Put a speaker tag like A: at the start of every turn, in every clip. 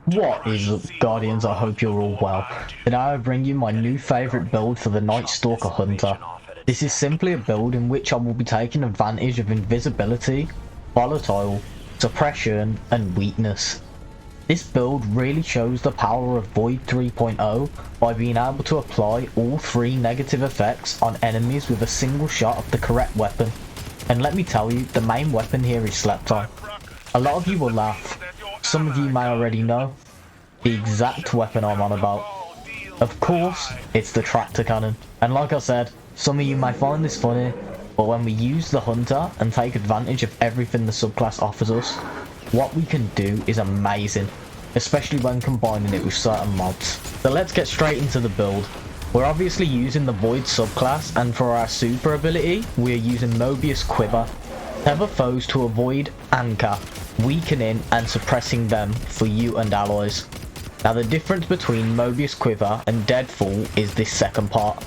A: What is up, Guardians? I hope you're all well. Today I bring you my new favourite build for the Night Stalker Hunter. This is simply a build in which I will be taking advantage of invisibility, volatile, suppression and weakness. This build really shows the power of Void 3.0 by being able to apply all three negative effects on enemies with a single shot of the correct weapon. And let me tell you, the main weapon here is slept on. A lot of you will laugh. Some of you may already know the exact weapon I'm on about. Of course, it's the tractor cannon. And like I said, some of you may find this funny, but when we use the hunter and take advantage of everything the subclass offers us, what we can do is amazing, especially when combining it with certain mods. So let's get straight into the build. We're obviously using the Void subclass, and for our super ability, we're using Mobius Quiver. Tether foes to avoid anchor, weakening and suppressing them for you and allies. Now the difference between Mobius Quiver and Deadfall is this second part.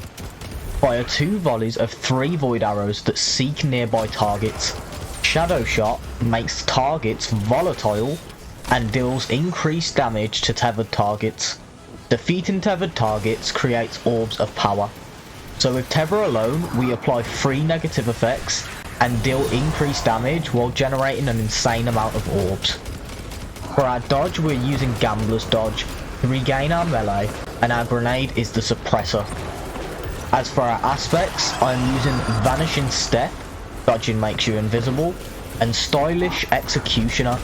A: Fire 2 volleys of 3 void arrows that seek nearby targets. Shadow Shot makes targets volatile and deals increased damage to tethered targets. Defeating tethered targets creates orbs of power. So with Tether alone, we apply 3 negative effects and deal increased damage while generating an insane amount of orbs. For our dodge, we're using Gambler's Dodge to regain our melee, and our grenade is the suppressor. As for our aspects, I'm using Vanishing Step, dodging makes you invisible, and Stylish Executioner.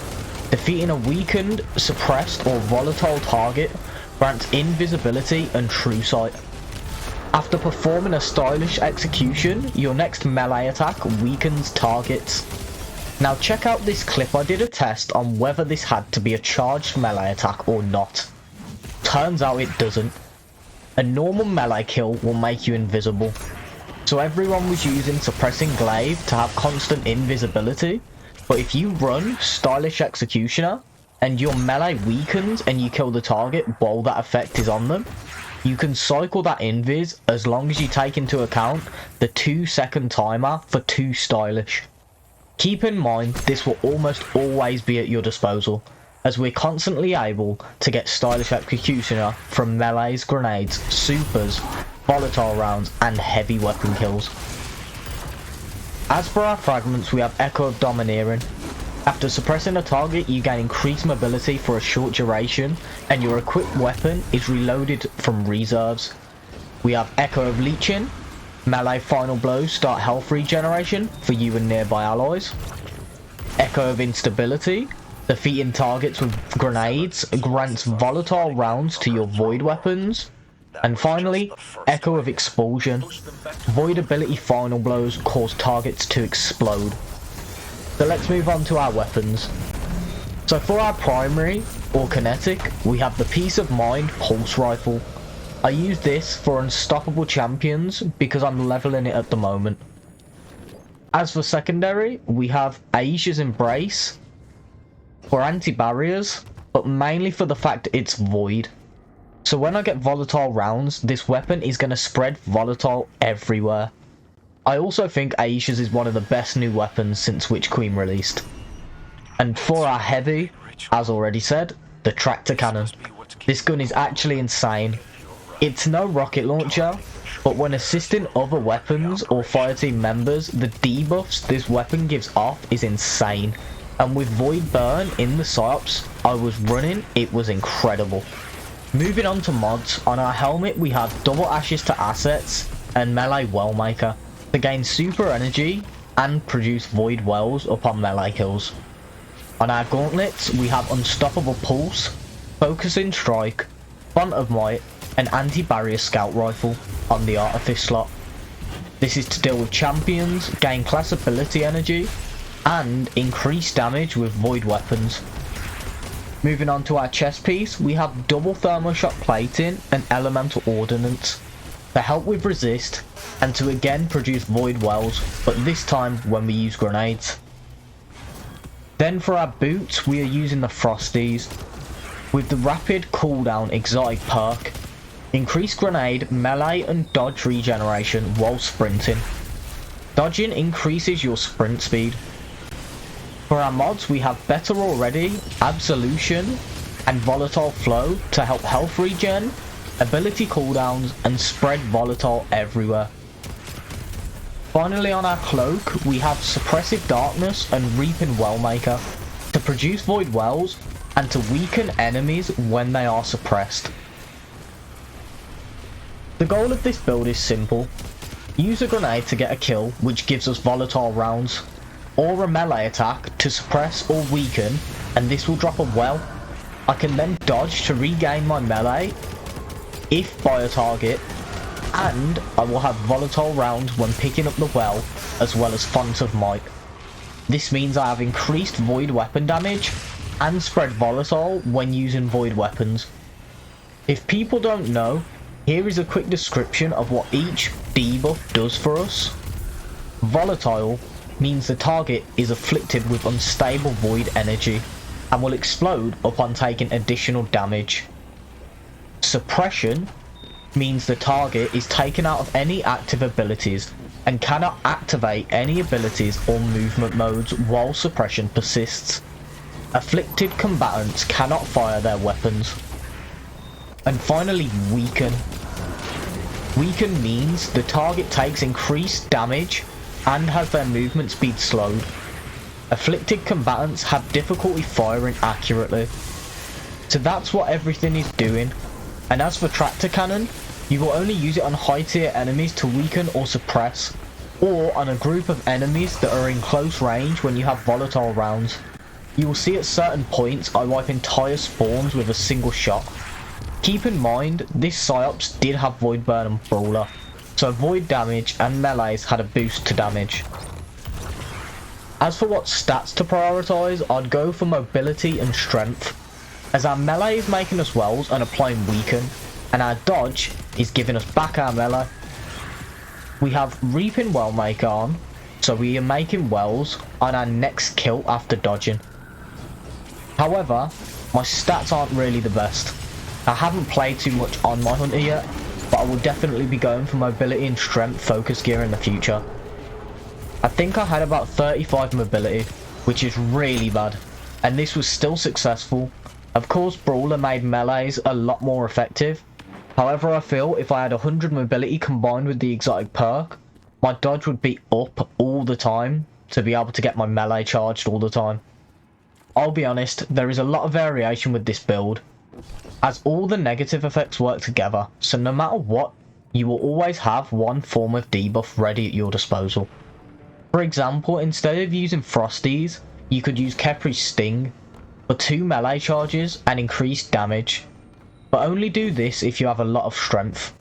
A: Defeating a weakened, suppressed or volatile target grants invisibility and true sight. After performing a stylish execution, your next melee attack weakens targets. Now check out this clip. I did a test on whether this had to be a charged melee attack or not. Turns out it doesn't. A normal melee kill will make you invisible. So everyone was using Suppressing Glaive to have constant invisibility, but if you run Stylish Executioner and your melee weakens and you kill the target while that effect is on them, you can cycle that invis as long as you take into account the 2-second timer for 2 stylish. Keep in mind this will almost always be at your disposal, as we're constantly able to get stylish executioner from melees, grenades, supers, volatile rounds and heavy weapon kills. As for our fragments, we have Echo of Domineering. After suppressing a target, you gain increased mobility for a short duration, and your equipped weapon is reloaded from reserves. We have Echo of Leeching. Melee final blows start health regeneration for you and nearby allies. Echo of Instability. Defeating targets with grenades grants volatile rounds to your void weapons. And finally, Echo of Expulsion. Void ability final blows cause targets to explode. So let's move on to our weapons. So for our primary, or kinetic, we have the Peace of Mind Pulse Rifle. I use this for unstoppable champions because I'm leveling it at the moment. As for secondary, we have Aisha's Embrace for anti-barriers, but mainly for the fact it's void. So when I get volatile rounds, this weapon is going to spread volatile everywhere. I also think Aisha's is one of the best new weapons since Witch Queen released. And for our heavy, as already said, the tractor cannon. This gun is actually insane. It's no rocket launcher, but when assisting other weapons or fireteam members, the debuffs this weapon gives off is insane. And with Void Burn in the psyops I was running, it was incredible. Moving on to mods, on our helmet we have Double Ashes to Assets and Melee Wellmaker to gain super energy and produce void wells upon melee kills. On our gauntlets we have Unstoppable Pulse, Focusing Strike, Font of Might and Anti-Barrier Scout Rifle on the Artifice slot. This is to deal with champions, gain class ability energy and increase damage with void weapons. Moving on to our chest piece, we have Double Thermal Shot Plating and Elemental Ordnance to help with resist and to again produce void wells, but this time when we use grenades. Then for our boots, we are using the Frosties with the rapid cooldown exotic perk. Increase grenade, melee and dodge regeneration while sprinting. Dodging increases your sprint speed. For our mods, we have Better Already, Absolution, and volatile flow to help health regen, ability cooldowns, and spread volatile everywhere. Finally, on our cloak, we have suppressive darkness and reaping wellmaker to produce void wells and to weaken enemies when they are suppressed. The goal of this build is simple. Use a grenade to get a kill, which gives us volatile rounds, or a melee attack to suppress or weaken, and this will drop a well. I can then dodge to regain my melee if by a target, and I will have volatile rounds when picking up the well, as well as Font of Might. This means I have increased void weapon damage and spread volatile when using void weapons. If people don't know, here is a quick description of what each debuff does for us. Volatile means the target is afflicted with unstable void energy and will explode upon taking additional damage. Suppression means the target is taken out of any active abilities and cannot activate any abilities or movement modes while suppression persists. Afflicted combatants cannot fire their weapons. And finally, weaken. Weaken means the target takes increased damage and has their movement speed slowed. Afflicted combatants have difficulty firing accurately. So that's what everything is doing. And as for tractor cannon, you will only use it on high tier enemies to weaken or suppress, or on a group of enemies that are in close range when you have volatile rounds. You will see at certain points I wipe entire spawns with a single shot. Keep in mind, this Psyops did have Void Burn and Brawler, so void damage and melees had a boost to damage. As for what stats to prioritise, I'd go for mobility and strength, as our melee is making us wells and applying weaken, and our dodge is giving us back our melee. We have Reaping Wellmaker on, so we are making wells on our next kill after dodging. However, my stats aren't really the best. I haven't played too much on my hunter yet, but I will definitely be going for mobility and strength focus gear in the future. I think I had about 35 mobility, which is really bad, and this was still successful. Of course, Brawler made melees a lot more effective. However, I feel if I had 100 mobility combined with the exotic perk, my dodge would be up all the time to be able to get my melee charged all the time. I'll be honest, there is a lot of variation with this build, as all the negative effects work together, so no matter what, you will always have one form of debuff ready at your disposal. For example, instead of using Frosties, you could use Kepri's Sting for 2 melee charges and increased damage, but only do this if you have a lot of strength.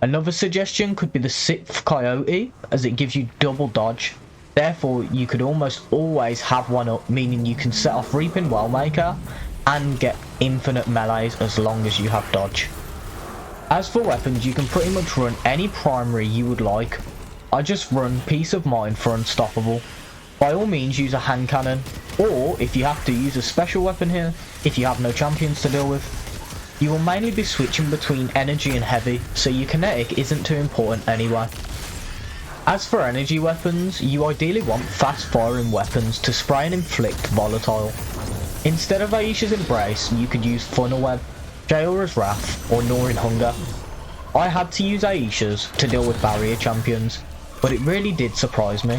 A: Another suggestion could be the 6th Coyote, as it gives you double dodge. Therefore, you could almost always have one up, meaning you can set off Reaping Wellmaker and get infinite melees as long as you have dodge. As for weapons, you can pretty much run any primary you would like. I just run Peace of Mind for Unstoppable. By all means, use a hand cannon, or if you have to, use a special weapon here if you have no champions to deal with. You will mainly be switching between energy and heavy, so your kinetic isn't too important anyway. As for energy weapons, you ideally want fast firing weapons to spray and inflict volatile. Instead of Aisha's Embrace, you could use Funnel Web, Jailra's Wrath, or Gnawing Hunger. I had to use Aisha's to deal with barrier champions, but it really did surprise me.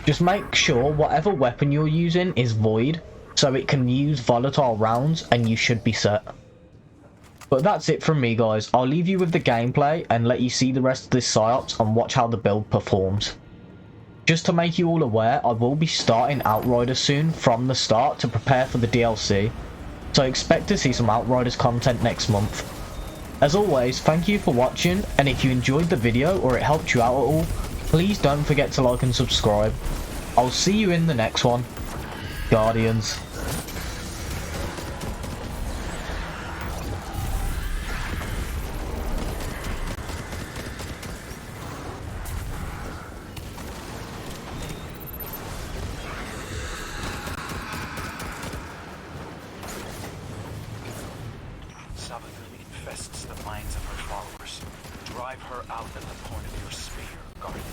A: Just make sure whatever weapon you're using is void, so it can use volatile rounds and you should be set. But that's it from me, guys. I'll leave you with the gameplay and let you see the rest of this Psyops and watch how the build performs. Just to make you all aware, I will be starting Outriders soon from the start to prepare for the DLC, so expect to see some Outriders content next month. As always, thank you for watching, and if you enjoyed the video or it helped you out at all, please don't forget to like and subscribe. I'll see you in the next one. Guardians.
B: Infests the minds of her followers. Drive her out at the point of your spear, Guardian.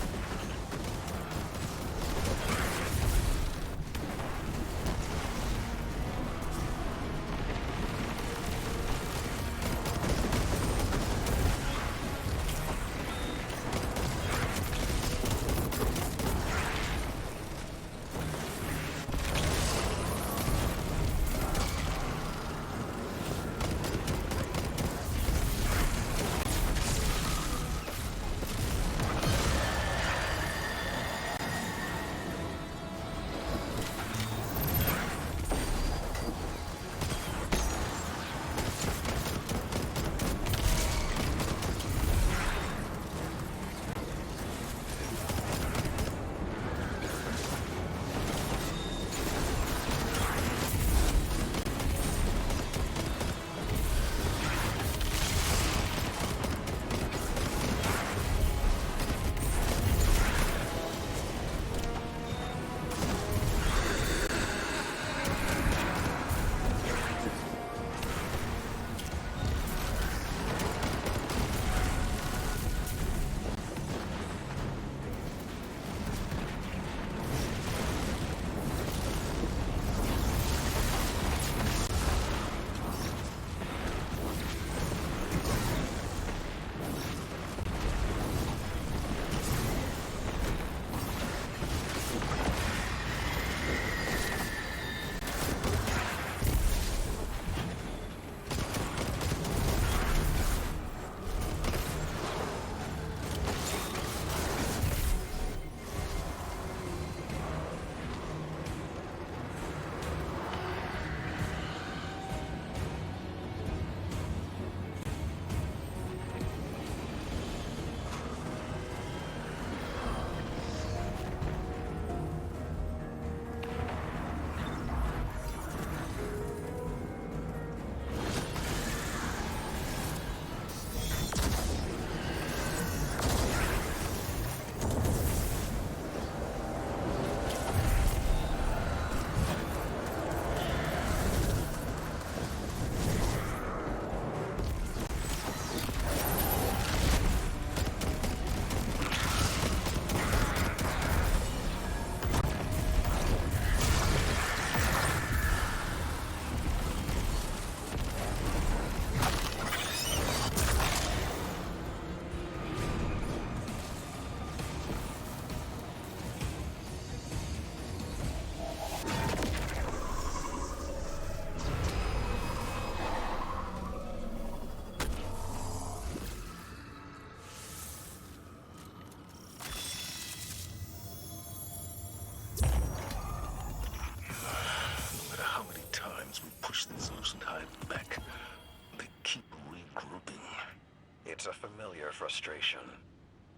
B: It's a familiar frustration.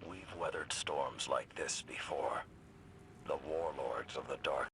B: We've weathered storms like this before. The warlords of the dark